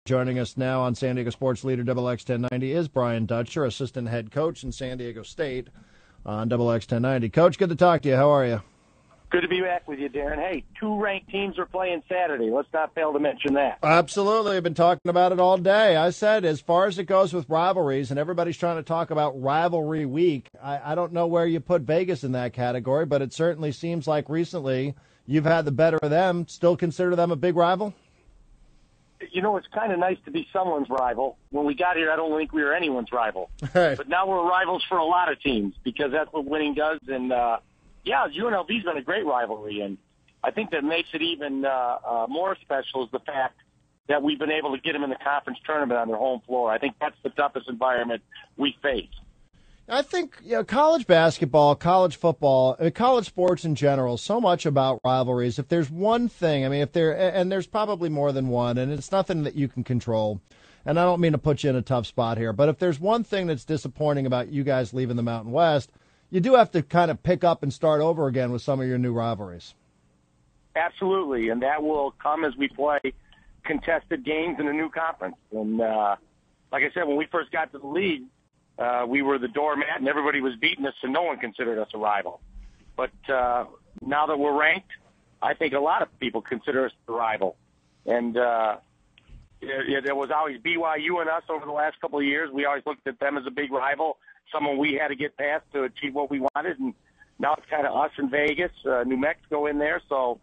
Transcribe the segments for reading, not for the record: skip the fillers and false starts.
Joining us now on San Diego Sports Leader XX1090 is Brian Dutcher, assistant head coach in San Diego State on XX1090. Coach, good to talk to you. How are you? Good to be back with you, Darren. Hey, 2 ranked teams are playing Saturday. Let's not fail to mention that. Absolutely. I've been talking about it all day. I said, as far as it goes with rivalries, and everybody's trying to talk about rivalry week, I don't know where you put Vegas in that category, but it certainly seems like recently you've had the better of them. Still consider them a big rival? You know, it's kind of nice to be someone's rival. When we got here, I don't think we were anyone's rival. Right. But now we're rivals for a lot of teams because that's what winning does. And, yeah, UNLV's been a great rivalry. And I think that makes it even more special is the fact that we've been able to get them in the conference tournament on their home floor. I think that's the toughest environment we face. I think college basketball, college football, college sports in general, so much about rivalries. If there's one thing, and there's probably more than one, and it's nothing that you can control, and I don't mean to put you in a tough spot here, but if there's one thing that's disappointing about you guys leaving the Mountain West, you do have to kind of pick up and start over again with some of your new rivalries. Absolutely, and that will come as we play contested games in a new conference. And like I said, when we first got to the league, we were the doormat, and everybody was beating us, and no one considered us a rival. But now that we're ranked, I think a lot of people consider us a rival. And there was always BYU and us over the last couple of years. We always looked at them as a big rival, someone we had to get past to achieve what we wanted. And now it's kind of us in Vegas, New Mexico in there. So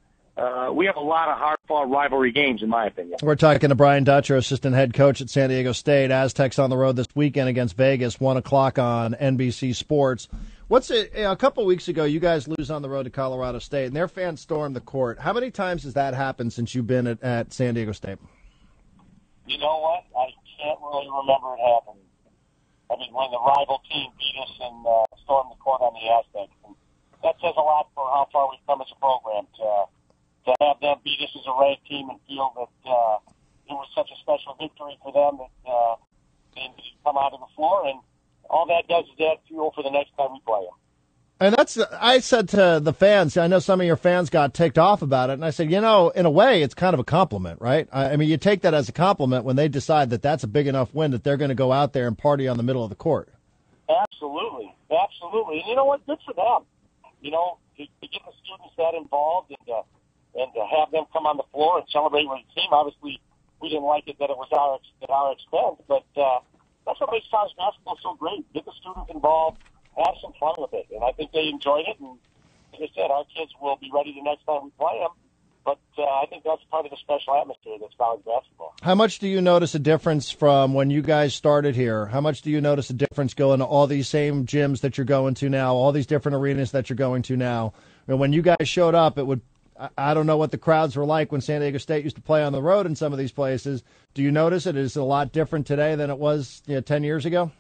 we have a lot of hard-fought rivalry games, in my opinion. We're talking to Brian Dutcher, assistant head coach at San Diego State. Aztecs on the road this weekend against Vegas, 1 o'clock on NBC Sports. A couple of weeks ago, you guys lose on the road to Colorado State, and their fans stormed the court. How many times has that happened since you've been at San Diego State? You know what? I can't really remember it happening. I mean, when the rival team beat us and stormed the court on the Aztecs. And that says a lot for how far we've come as a program to have them beat us as a ranked team and feel that it was such a special victory for them that they needed to come out of the floor. And all that does is add fuel for the next time we play them. And I said to the fans, I know some of your fans got ticked off about it, and I said, in a way, it's kind of a compliment, right? I mean, you take that as a compliment when they decide that that's a big enough win that they're going to go out there and party on the middle of the court. Absolutely. Absolutely. And you know what? Good for them. You know, to get the students that involved and to have them come on the floor and celebrate with the team. Obviously, we didn't like it that it was at our expense, but that's what makes college basketball so great. Get the students involved, have some fun with it, and I think they enjoyed it. And like I said, our kids will be ready the next time we play them. But I think that's part of the special atmosphere that's college basketball. How much do you notice a difference from when you guys started here? How much do you notice a difference going to all these same gyms that you're going to now, all these different arenas that you're going to now? And when you guys showed up, I don't know what the crowds were like when San Diego State used to play on the road in some of these places. Do you notice it is a lot different today than it was 10 years ago?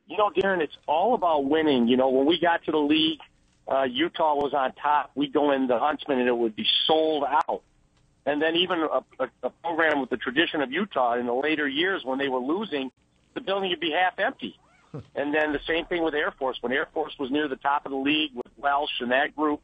You know, Darren, it's all about winning. You know, when we got to the league, Utah was on top. We'd go in the Huntsman, and it would be sold out. And then even a program with the tradition of Utah in the later years when they were losing, the building would be half empty. And then the same thing with Air Force. When Air Force was near the top of the league with Welsh and that group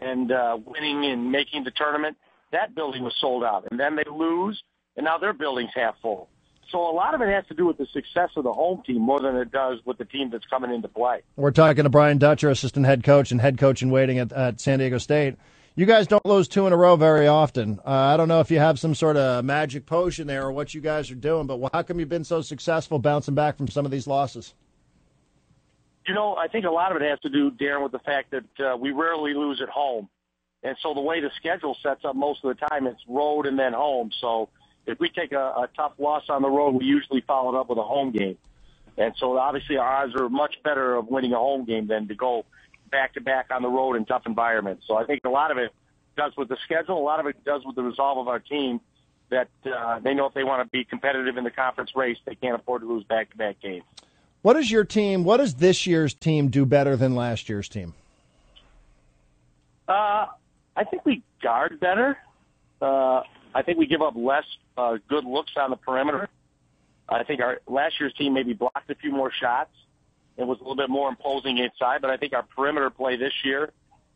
and winning and making the tournament, that building was sold out. And then they lose, and now their building's half full. So a lot of it has to do with the success of the home team more than it does with the team that's coming into play. We're talking to Brian Dutcher, assistant head coach and head coach in waiting at San Diego State. You guys don't lose 2 in a row very often. I don't know if you have some sort of magic potion there or what you guys are doing, but how come you've been so successful bouncing back from some of these losses? You know, I think a lot of it has to do, Darren, with the fact that we rarely lose at home. And so the way the schedule sets up most of the time, it's road and then home. So if we take a tough loss on the road, we usually follow it up with a home game. And so obviously our odds are much better of winning a home game than to go back-to-back on the road in tough environments. So I think a lot of it does with the schedule. A lot of it does with the resolve of our team that they know if they want to be competitive in the conference race, they can't afford to lose back-to-back games. What does this year's team do better than last year's team? I think we guard better. I think we give up less good looks on the perimeter. I think our last year's team maybe blocked a few more shots and was a little bit more imposing inside, but I think our perimeter play this year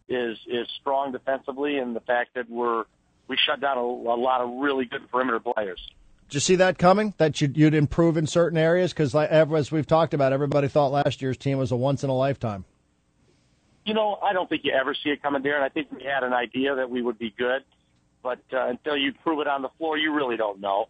is strong defensively, and the fact that we shut down a lot of really good perimeter players. Did you see that coming, that you'd improve in certain areas? Because as we've talked about, everybody thought last year's team was a once-in-a-lifetime. I don't think you ever see it coming there, and I think we had an idea that we would be good. But until you prove it on the floor, you really don't know.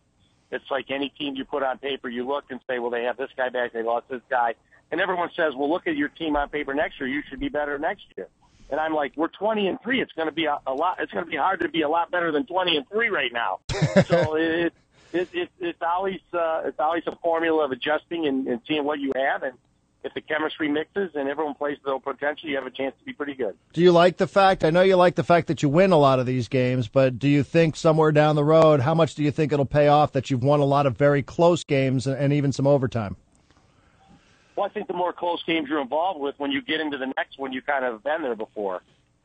It's like any team you put on paper, you look and say, well, they have this guy back, they lost this guy. And everyone says, well, look at your team on paper next year. You should be better next year. And I'm like, we're 20-3. It's going to be a lot. It's going to be hard to be a lot better than 20-3 right now. So it's always a formula of adjusting and seeing what you have. And if the chemistry mixes and everyone plays to their potential, you have a chance to be pretty good. Do you like the fact, I know you like the fact that you win a lot of these games, but do you think somewhere down the road, how much do you think it'll pay off that you've won a lot of very close games and even some overtime? Well, I think the more close games you're involved with, when you get into the next one, you kind of have been there before.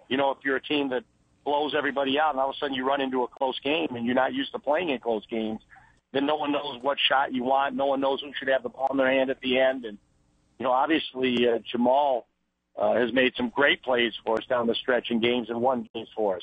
If you're a team that blows everybody out and all of a sudden you run into a close game and you're not used to playing in close games, then no one knows what shot you want. No one knows who should have the ball in their hand at the end. And obviously, Jamal has made some great plays for us down the stretch in games and won games for us.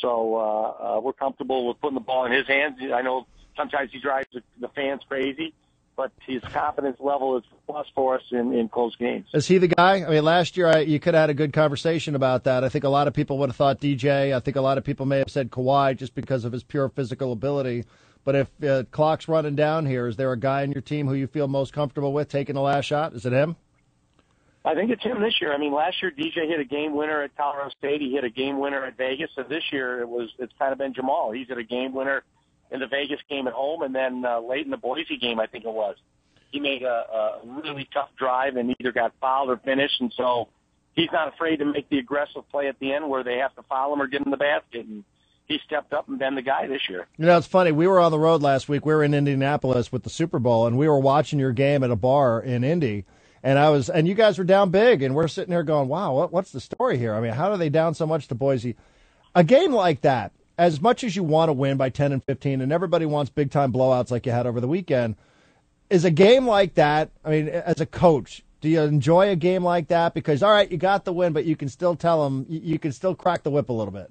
So we're comfortable with putting the ball in his hands. I know sometimes he drives the fans crazy, but his confidence level is a plus for us in close games. Is he the guy? I mean, last year you could have had a good conversation about that. I think a lot of people would have thought DJ. I think a lot of people may have said Kawhi just because of his pure physical ability. But if clock's running down here, is there a guy in your team who you feel most comfortable with taking the last shot? Is it him? I think it's him this year. I mean, last year DJ hit a game winner at Colorado State. He hit a game winner at Vegas. So this year it's kind of been Jamal. He's hit a game winner in the Vegas game at home, and then late in the Boise game, I think it was. He made a really tough drive and either got fouled or finished, and so he's not afraid to make the aggressive play at the end where they have to foul him or get in the basket, and he stepped up and been the guy this year. It's funny. We were on the road last week. We were in Indianapolis with the Super Bowl, and we were watching your game at a bar in Indy, and you guys were down big, and we're sitting there going, wow, what's the story here? I mean, how are they down so much to Boise? A game like that, as much as you want to win by 10 and 15, and everybody wants big-time blowouts like you had over the weekend, is a game like that, I mean, as a coach, do you enjoy a game like that? Because, all right, you got the win, but you can still tell them, you can still crack the whip a little bit.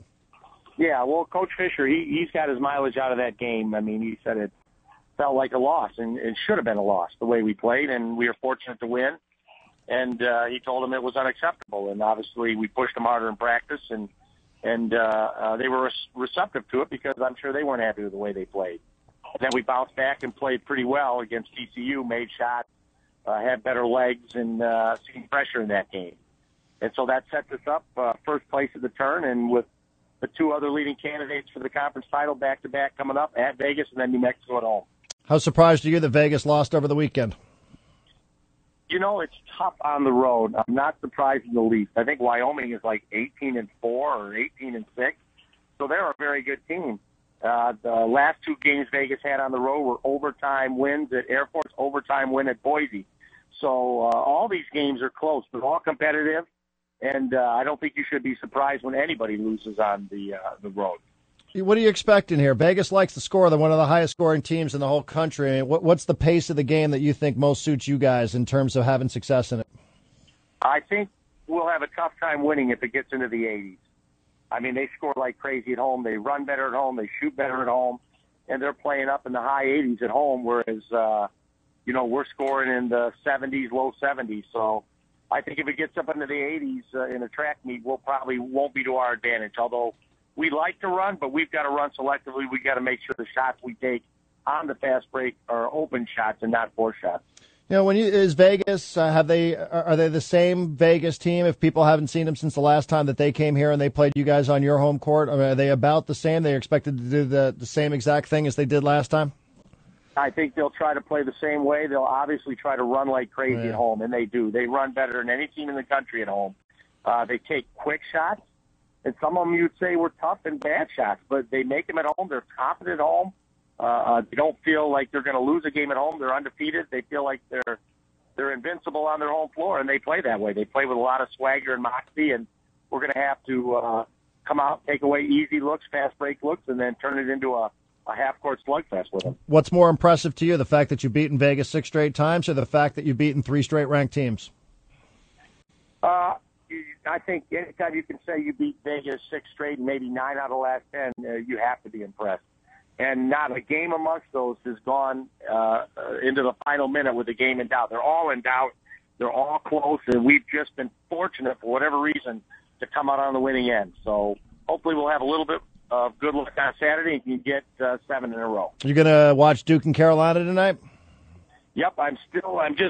Yeah, well, Coach Fisher, he's got his mileage out of that game. I mean, he said it felt like a loss, and it should have been a loss the way we played, and we were fortunate to win. And he told him it was unacceptable, and obviously we pushed them harder in practice, and they were receptive to it because I'm sure they weren't happy with the way they played. And then we bounced back and played pretty well against TCU, made shots, had better legs, and seen pressure in that game. And so that sets us up first place at the turn, and with the two other leading candidates for the conference title back-to-back coming up at Vegas and then New Mexico at home. How surprised are you that Vegas lost over the weekend? It's tough on the road. I'm not surprised in the least. I think Wyoming is like 18-4 or 18-6, so they're a very good team. The last two games Vegas had on the road were overtime wins at Air Force, overtime win at Boise. So all these games are close. They're all competitive, and I don't think you should be surprised when anybody loses on the road. What are you expecting here? Vegas likes to score. They're one of the highest scoring teams in the whole country. What's the pace of the game that you think most suits you guys in terms of having success in it? I think we'll have a tough time winning if it gets into the 80s. I mean, they score like crazy at home. They run better at home. They shoot better at home. And they're playing up in the high 80s at home, whereas, we're scoring in the 70s, low 70s. So I think if it gets up into the 80s in a track meet, won't be to our advantage, although we like to run, but we've got to run selectively. We've got to make sure the shots we take on the fast break are open shots and not forced shots. Is Vegas, are they the same Vegas team, if people haven't seen them since the last time that they came here and they played you guys on your home court? I mean, are they about the same? They expected to do the same exact thing as they did last time? I think they'll try to play the same way. They'll obviously try to run like crazy at home, and they do. They run better than any team in the country at home. They take quick shots, and some of them you'd say were tough and bad shots, but they make them at home. They're confident at home. They don't feel like they're going to lose a game at home. They're undefeated. They feel like they're invincible on their home floor, and they play that way. They play with a lot of swagger and moxie, and we're going to have to come out, take away easy looks, fast break looks, and then turn it into a half-court slugfest with them. What's more impressive to you, the fact that you've beaten Vegas 6 straight times or the fact that you've beaten 3 straight ranked teams? I think anytime you can say you beat Vegas 6 straight and maybe 9 out of the last 10, you have to be impressed. and not a game amongst those has gone into the final minute with the game in doubt. They're all in doubt. They're all close, and we've just been fortunate for whatever reason to come out on the winning end. So hopefully we'll have a little bit of good luck on Saturday and can get 7 in a row. You gonna watch Duke and Carolina tonight? Yep,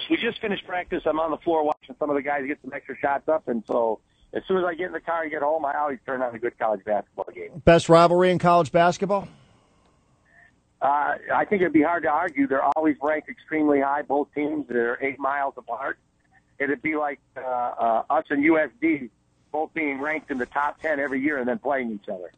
we just finished practice. I'm on the floor watching some of the guys get some extra shots up, and so as soon as I get in the car and get home, I always turn on a good college basketball game. Best rivalry in college basketball? I think it'd be hard to argue. They're always ranked extremely high. Both teams, they're 8 miles apart. It'd be like us and USD both being ranked in the top 10 every year and then playing each other.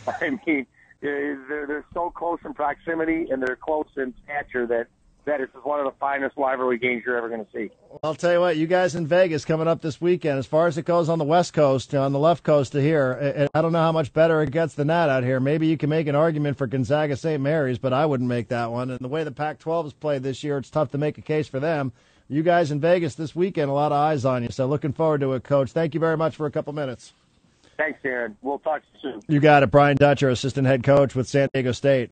I mean, they're so close in proximity and they're close in stature that is one of the finest rivalry games you're ever going to see. Well, I'll tell you what, you guys in Vegas coming up this weekend, as far as it goes on the West Coast, on the left coast to here, I don't know how much better it gets than that out here. Maybe you can make an argument for Gonzaga St. Mary's, but I wouldn't make that one. And the way the Pac-12 has played this year, it's tough to make a case for them. You guys in Vegas this weekend, a lot of eyes on you, so looking forward to it, Coach. Thank you very much for a couple minutes. Thanks, Darren. We'll talk to you soon. You got it. Brian Dutcher, assistant head coach with San Diego State.